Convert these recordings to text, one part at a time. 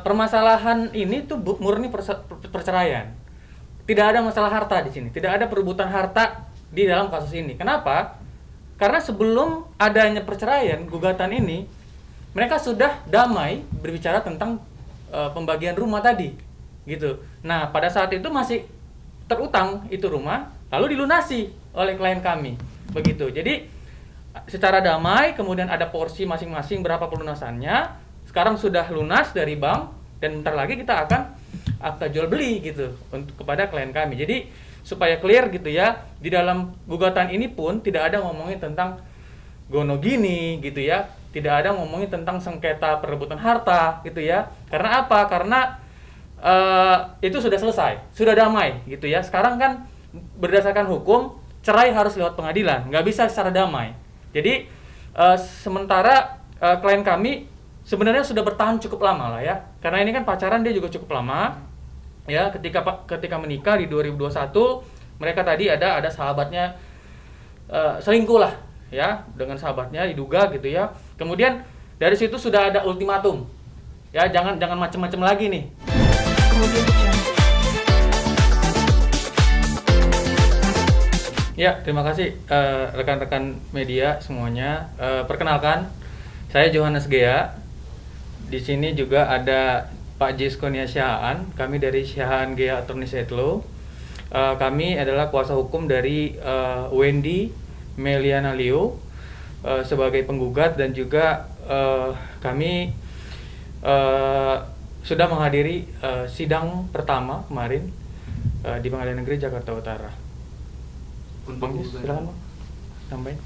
permasalahan ini tuh murni perceraian. Tidak ada masalah harta di sini, tidak ada perebutan harta di dalam kasus ini. Kenapa? Karena sebelum adanya perceraian, gugatan ini, mereka sudah damai berbicara tentang pembagian rumah tadi, gitu. Nah, pada saat itu masih terutang itu rumah, lalu dilunasi oleh klien kami, begitu. Jadi secara damai, kemudian ada porsi masing-masing berapa pelunasannya. Sekarang sudah lunas dari bank dan bentar lagi kita akan akta jual beli gitu untuk kepada klien kami. Jadi supaya clear gitu ya, di dalam gugatan ini pun tidak ada ngomongin tentang gono gini gitu ya. Tidak ada ngomongin tentang sengketa perebutan harta gitu ya. Karena apa? Karena itu sudah selesai, sudah damai gitu ya. Sekarang kan berdasarkan hukum cerai harus lewat pengadilan, nggak bisa secara damai. Jadi sementara klien kami sebenarnya sudah bertahan cukup lama lah ya. Karena ini kan pacaran dia juga cukup lama. Ya, ketika menikah di 2021, mereka tadi ada sahabatnya selingkuh lah ya, dengan sahabatnya diduga gitu ya. Kemudian dari situ sudah ada ultimatum. Ya, jangan macam-macam lagi nih. Ya, terima kasih rekan-rekan media semuanya. Perkenalkan, saya Johannes Gea. Di sini juga ada Pak Jiskonia Syahaan. Kami dari Syahaan Gea Attorneys at Law. Kami adalah kuasa hukum dari Wendy Meliana Leo sebagai penggugat, dan juga kami sudah menghadiri sidang pertama kemarin di Pengadilan Negeri Jakarta Utara. Bang Jis, silakan Bang, tambahin.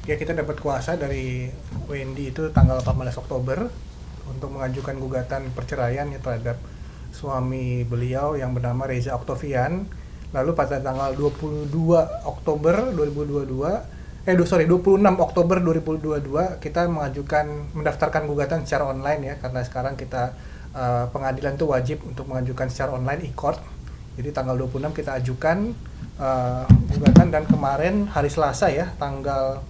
Ya, kita dapat kuasa dari Wendy itu tanggal 14 Oktober untuk mengajukan gugatan perceraian ya terhadap suami beliau yang bernama Reza Oktavian. Lalu pada tanggal 26 Oktober 2022 kita mendaftarkan gugatan secara online ya, karena sekarang kita pengadilan itu wajib untuk mengajukan secara online e-court. Jadi tanggal 26 kita ajukan gugatan, dan kemarin hari Selasa ya, tanggal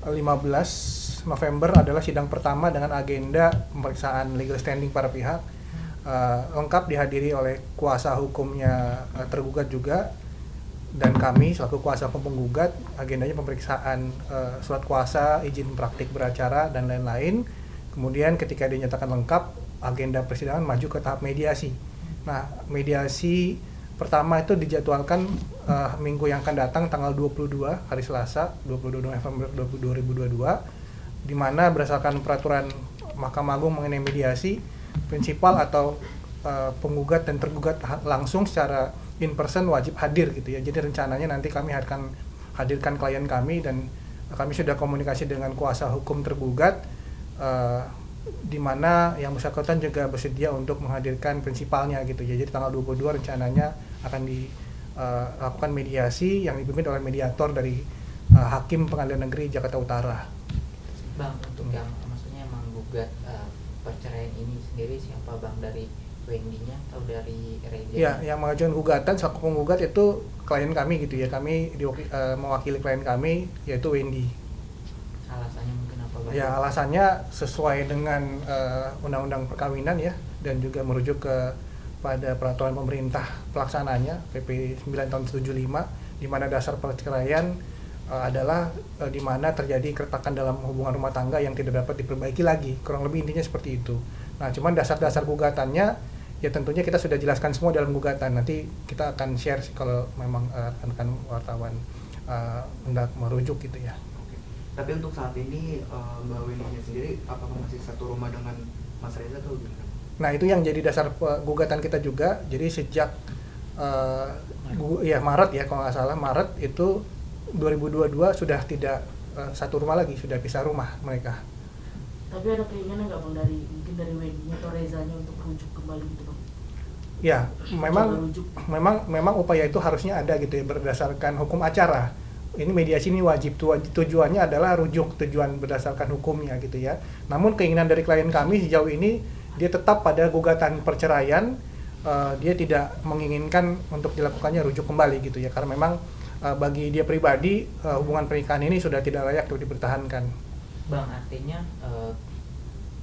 15 November adalah sidang pertama dengan agenda pemeriksaan legal standing para pihak. Lengkap dihadiri oleh kuasa hukumnya tergugat juga, dan kami selaku kuasa hukum penggugat. Agendanya pemeriksaan surat kuasa, izin praktik beracara, dan lain-lain. Kemudian ketika dinyatakan lengkap, agenda persidangan maju ke tahap mediasi. Nah, mediasi pertama itu dijadwalkan minggu yang akan datang, tanggal 22 hari Selasa 22 November 2022, di mana berdasarkan peraturan Mahkamah Agung mengenai mediasi, prinsipal atau penggugat dan tergugat langsung secara in person wajib hadir gitu ya. Jadi rencananya nanti kami akan hadirkan klien kami, dan kami sudah komunikasi dengan kuasa hukum tergugat, di mana yang bersangkutan juga bersedia untuk menghadirkan prinsipalnya gitu ya. Jadi tanggal 22 rencananya akan dilakukan mediasi yang dipimpin oleh mediator dari Hakim Pengadilan Negeri Jakarta Utara. Bang, untuk yang maksudnya menggugat perceraian ini sendiri siapa Bang, dari Wendy-nya atau dari Reza? Ya, yang mengajukan gugatan selaku penggugat itu klien kami gitu ya. Kami mewakili klien kami yaitu Wendy. Alasannya mungkin apa Bang? Ya, alasannya sesuai dengan Undang-Undang Perkawinan ya, dan juga merujuk pada peraturan pemerintah pelaksananya PP 9 tahun 75, di mana dasar perceraian adalah di mana terjadi keretakan dalam hubungan rumah tangga yang tidak dapat diperbaiki lagi. Kurang lebih intinya seperti itu. Nah, cuman dasar-dasar gugatannya ya tentunya kita sudah jelaskan semua dalam gugatan. Nanti kita akan share kalau memang rekan-rekan wartawan hendak merujuk gitu ya. Tapi untuk saat ini Mbak Wendy sendiri apakah masih satu rumah dengan Mas Reza atau gimana? Nah, itu yang jadi dasar gugatan kita juga. Jadi sejak Maret ya, kalau nggak salah Maret itu 2022 sudah tidak satu rumah lagi, sudah pisah rumah mereka. Tapi ada keinginan nggak Bang mungkin dari Wendy atau Rezanya untuk rujuk kembali gitu Bang? Ya, memang upaya itu harusnya ada gitu ya, berdasarkan hukum acara. Ini mediasi ini wajib, tujuannya adalah rujuk, tujuan berdasarkan hukumnya gitu ya. Namun keinginan dari klien kami sejauh ini dia tetap pada gugatan perceraian, dia tidak menginginkan untuk dilakukannya rujuk kembali gitu ya, karena memang bagi dia pribadi hubungan pernikahan ini sudah tidak layak untuk dipertahankan. Bang, artinya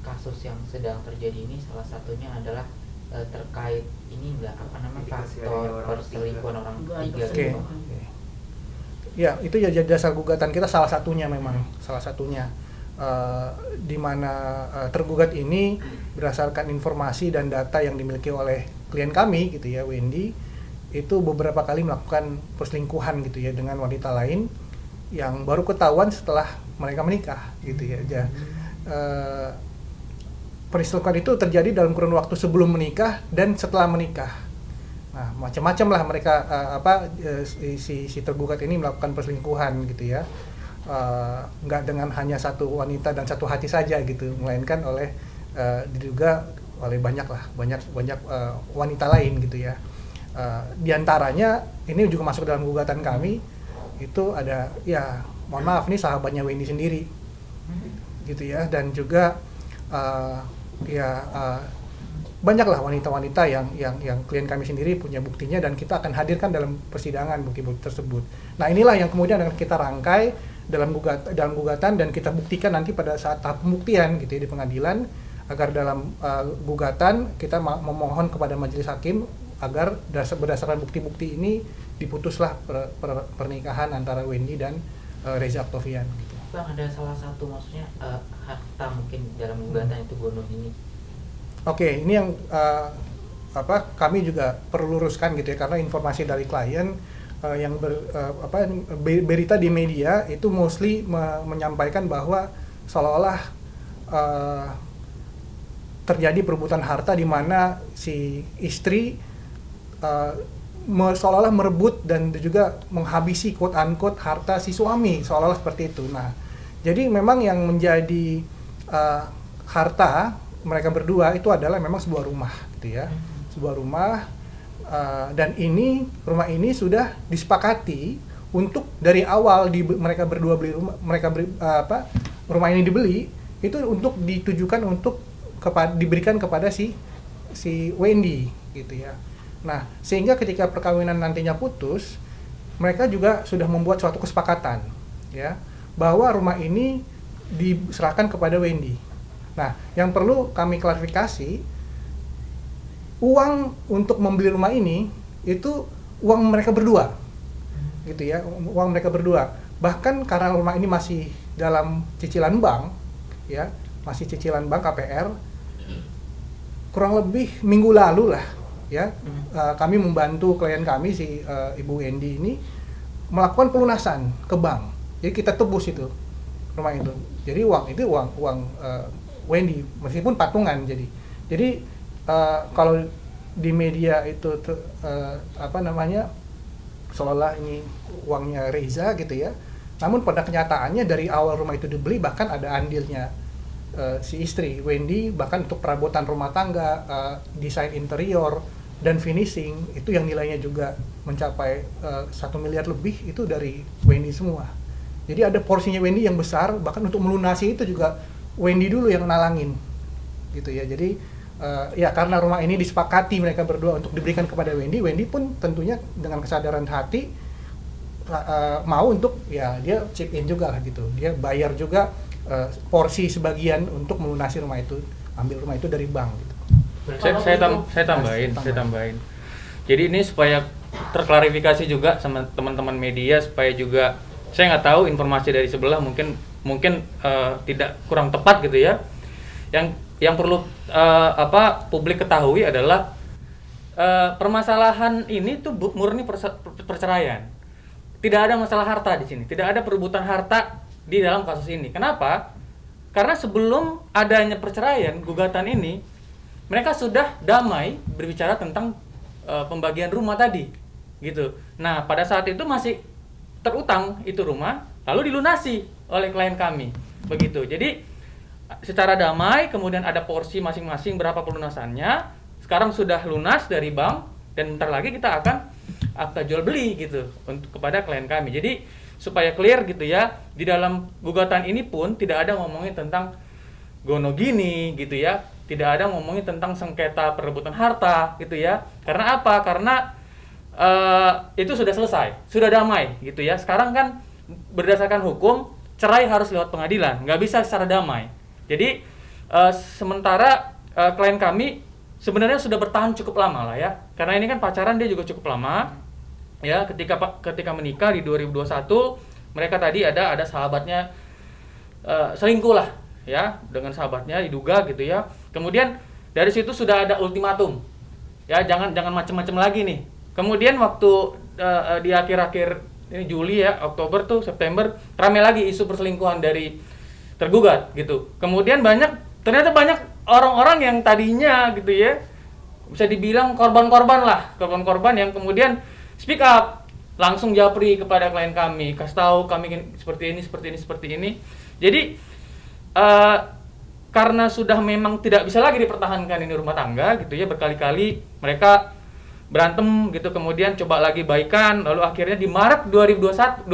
kasus yang sedang terjadi ini salah satunya adalah terkait ini enggak apa namanya Indikasi faktor adanya orang perselingkuhan orang Dugaan tiga Oke. gitu. Ya, itu ya jadi dasar gugatan kita salah satunya memang, salah satunya. Di mana tergugat ini berdasarkan informasi dan data yang dimiliki oleh klien kami gitu ya, Wendy, itu beberapa kali melakukan perselingkuhan gitu ya dengan wanita lain yang baru ketahuan setelah mereka menikah gitu ya. Perselingkuhan itu terjadi dalam kurun waktu sebelum menikah dan setelah menikah. Nah, macam-macam lah mereka si tergugat ini melakukan perselingkuhan gitu ya. Nggak dengan hanya satu wanita dan satu hati saja gitu, melainkan oleh diduga oleh banyak wanita lain gitu ya. Di antaranya ini juga masuk dalam gugatan kami, itu ada ya mohon maaf nih sahabatnya Wendy sendiri gitu ya, dan juga banyaklah wanita-wanita yang klien kami sendiri punya buktinya dan kita akan hadirkan dalam persidangan bukti-bukti tersebut. Nah, inilah yang kemudian akan kita rangkai dalam gugatan dan kita buktikan nanti pada saat tahap pembuktian gitu ya di pengadilan, agar dalam gugatan kita memohon kepada majelis hakim agar berdasarkan bukti-bukti ini diputuslah pernikahan antara Wendy dan Reza Octavian gitu. Bang, ada salah satu maksudnya harta mungkin dalam gugatan itu Gono ini. Oke, ini yang kami juga perlu luruskan gitu ya, karena informasi dari klien yang berita di media itu mostly menyampaikan bahwa seolah-olah terjadi perebutan harta di mana si istri seolah-olah merebut dan juga menghabisi quote unquote harta si suami, seolah-olah seperti itu. Nah, jadi memang yang menjadi harta mereka berdua itu adalah memang sebuah rumah gitu ya, sebuah rumah, dan rumah ini sudah disepakati untuk dari awal mereka berdua beli rumah, rumah ini dibeli itu untuk ditujukan untuk diberikan kepada si Wendy gitu ya. Nah, sehingga ketika perkawinan nantinya putus, mereka juga sudah membuat suatu kesepakatan ya bahwa rumah ini diserahkan kepada Wendy. Nah, yang perlu kami klarifikasi, uang untuk membeli rumah ini itu uang mereka berdua, gitu ya, uang mereka berdua. Bahkan karena rumah ini masih dalam cicilan bank, ya, masih cicilan bank KPR, kurang lebih minggu lalu lah, ya, kami membantu klien kami si Ibu Wendy ini melakukan pelunasan ke bank. Jadi kita tebus itu rumah itu. Jadi uang Wendy meskipun patungan jadi kalau di media itu seolah ini uangnya Reza gitu ya, namun pada kenyataannya dari awal rumah itu dibeli bahkan ada andilnya si istri Wendy, bahkan untuk perabotan rumah tangga, desain interior dan finishing itu yang nilainya juga mencapai 1 miliar lebih itu dari Wendy semua. Jadi ada porsinya Wendy yang besar, bahkan untuk melunasi itu juga Wendy dulu yang nalangin gitu ya. Jadi ya karena rumah ini disepakati mereka berdua untuk diberikan kepada Wendy pun tentunya dengan kesadaran hati mau untuk ya dia chip in juga lah gitu. Dia bayar juga porsi sebagian untuk melunasi rumah itu, ambil rumah itu dari bank gitu. Saya tambahin. Jadi ini supaya terklarifikasi juga sama teman-teman media, supaya juga saya nggak tahu informasi dari sebelah mungkin tidak kurang tepat gitu ya. Yang perlu publik ketahui adalah permasalahan ini tuh murni perceraian. Tidak ada masalah harta di sini, tidak ada perebutan harta di dalam kasus ini. Kenapa? Karena sebelum adanya perceraian, gugatan ini mereka sudah damai berbicara tentang pembagian rumah tadi, gitu. Nah, pada saat itu masih terutang itu rumah, lalu dilunasi oleh klien kami, begitu. Jadi secara damai, kemudian ada porsi masing-masing berapa pelunasannya. Sekarang sudah lunas dari bank dan bentar lagi kita akan akta jual beli gitu untuk kepada klien kami. Jadi supaya clear gitu ya, di dalam gugatan ini pun tidak ada ngomongin tentang gono gini gitu ya, tidak ada ngomongin tentang sengketa perebutan harta gitu ya. Karena apa? Karena itu sudah selesai, sudah damai gitu ya. Sekarang kan berdasarkan hukum cerai harus lewat pengadilan, nggak bisa secara damai. Jadi Sementara klien kami sebenarnya sudah bertahan cukup lama lah ya, karena ini kan pacaran dia juga cukup lama ya. Ketika menikah di 2021 mereka tadi ada sahabatnya selingkuh lah ya, dengan sahabatnya diduga gitu ya. Kemudian dari situ sudah ada ultimatum ya, jangan macam-macam lagi nih. Kemudian waktu di akhir-akhir ini Juli ya, Oktober tuh, September, rame lagi isu perselingkuhan dari tergugat gitu. Kemudian ternyata banyak orang-orang yang tadinya gitu ya, bisa dibilang korban-korban yang kemudian speak up, langsung japri kepada klien kami, kasih tahu kami seperti ini. Jadi karena sudah memang tidak bisa lagi dipertahankan ini rumah tangga gitu ya, berkali-kali mereka berantem gitu, kemudian coba lagi baikan, lalu akhirnya di Maret 2022.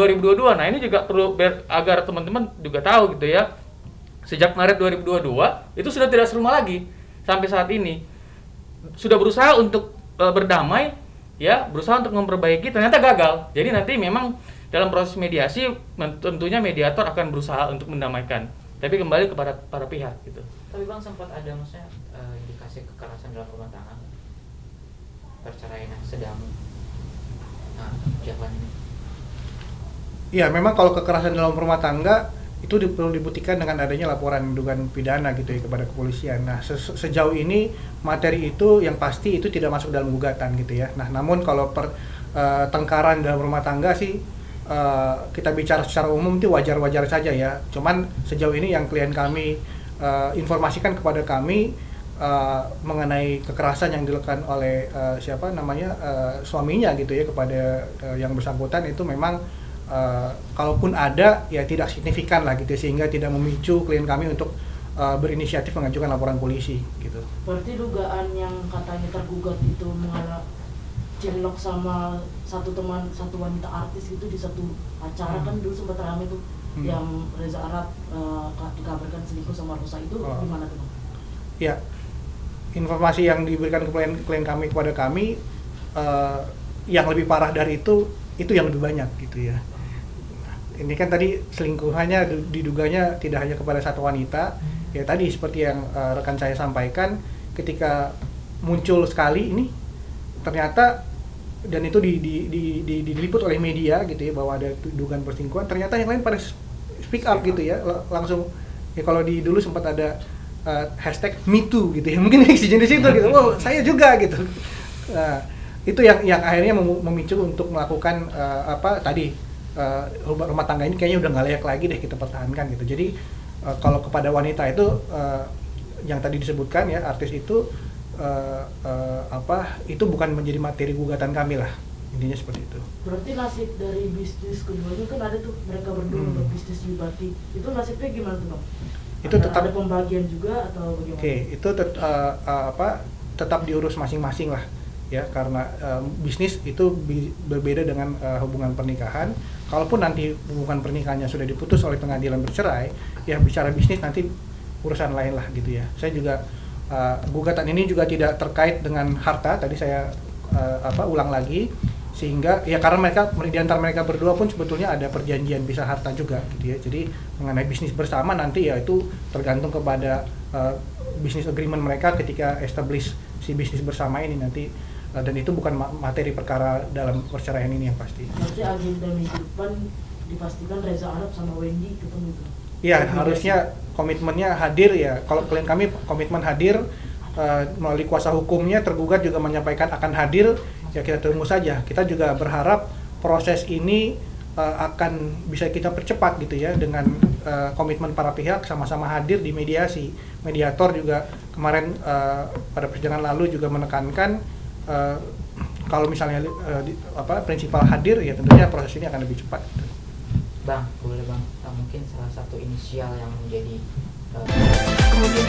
Nah, ini juga perlu agar teman-teman juga tahu gitu ya. Sejak Maret 2022 itu sudah tidak serumah lagi sampai saat ini. Sudah berusaha untuk berdamai ya, berusaha untuk memperbaiki, ternyata gagal. Jadi nanti memang dalam proses mediasi tentunya mediator akan berusaha untuk mendamaikan, tapi kembali kepada para pihak gitu. Tapi Bang, sempat ada maksudnya indikasi kekerasan dalam rumah tangga, perceraian yang sedang jalan ini? Ya, memang kalau kekerasan dalam rumah tangga itu perlu dibuktikan dengan adanya laporan dugaan pidana gitu ya kepada kepolisian. Nah, sejauh ini materi itu yang pasti itu tidak masuk dalam gugatan gitu ya. Nah, namun kalau tengkaran dalam rumah tangga sih kita bicara secara umum itu wajar-wajar saja ya. Cuman sejauh ini yang klien kami informasikan kepada kami mengenai kekerasan yang dilakukan oleh suaminya gitu ya kepada yang bersangkutan, itu memang kalaupun ada ya tidak signifikan lah gitu, sehingga tidak memicu klien kami untuk berinisiatif mengajukan laporan polisi gitu. Berarti dugaan yang katanya tergugat itu mengalami cilok sama satu wanita artis itu di satu acara kan dulu sempat ramai tuh, yang Reza Arab dikabarkan selingkuh sama Rosa itu gimana tuh Bang? Ya, informasi yang diberikan ke klien kami kepada kami yang lebih parah dari itu yang lebih banyak gitu ya. Nah, ini kan tadi selingkuhannya diduganya tidak hanya kepada satu wanita ya, tadi seperti yang rekan saya sampaikan, ketika muncul sekali ini ternyata, dan itu diliput oleh media gitu ya, bahwa ada dugaan perselingkuhan, ternyata yang lain pada speak up gitu ya, langsung ya. Kalau dulu sempat ada hashtag #MeToo gitu ya, mungkin sejenis itu gitu, oh saya juga gitu. Itu yang akhirnya memicu untuk melakukan rumah tangga ini kayaknya udah nggak layak lagi deh kita pertahankan gitu. Jadi kalau kepada wanita itu yang tadi disebutkan ya, artis itu itu bukan menjadi materi gugatan kami lah, intinya seperti itu. Berarti nasib dari bisnis keduanya kan ada tuh, mereka berdua berbisnis di batik, itu nasibnya gimana tuh Bang? Itu tetap ada pembagian juga atau bagaimana? Oke, itu tetap diurus masing-masing lah ya, karena bisnis itu berbeda dengan hubungan pernikahan. Kalaupun nanti hubungan pernikahannya sudah diputus oleh pengadilan bercerai, ya bicara bisnis nanti urusan lain lah gitu ya. Saya juga gugatan ini juga tidak terkait dengan harta, tadi saya ulang lagi, sehingga ya karena di antara mereka berdua pun sebetulnya ada perjanjian bisa harta juga gitu ya. Jadi mengenai bisnis bersama nanti ya itu tergantung kepada bisnis agreement mereka ketika establish si bisnis bersama ini nanti, dan itu bukan materi perkara dalam perceraian ini yang pasti. Berarti agenda minggu depan dipastikan Reza Arab sama Wendy ketemu itu? Iya, harusnya komitmennya hadir ya. Kalau klien kami komitmen hadir, melalui kuasa hukumnya tergugat juga menyampaikan akan hadir, ya kita tunggu saja. Kita juga berharap proses ini akan bisa kita percepat gitu ya, dengan komitmen para pihak sama-sama hadir di mediasi. Mediator juga kemarin pada persidangan lalu juga menekankan kalau misalnya prinsipal hadir, ya tentunya proses ini akan lebih cepat gitu. Bang, boleh Bang, mungkin salah satu inisial yang menjadi Kemudian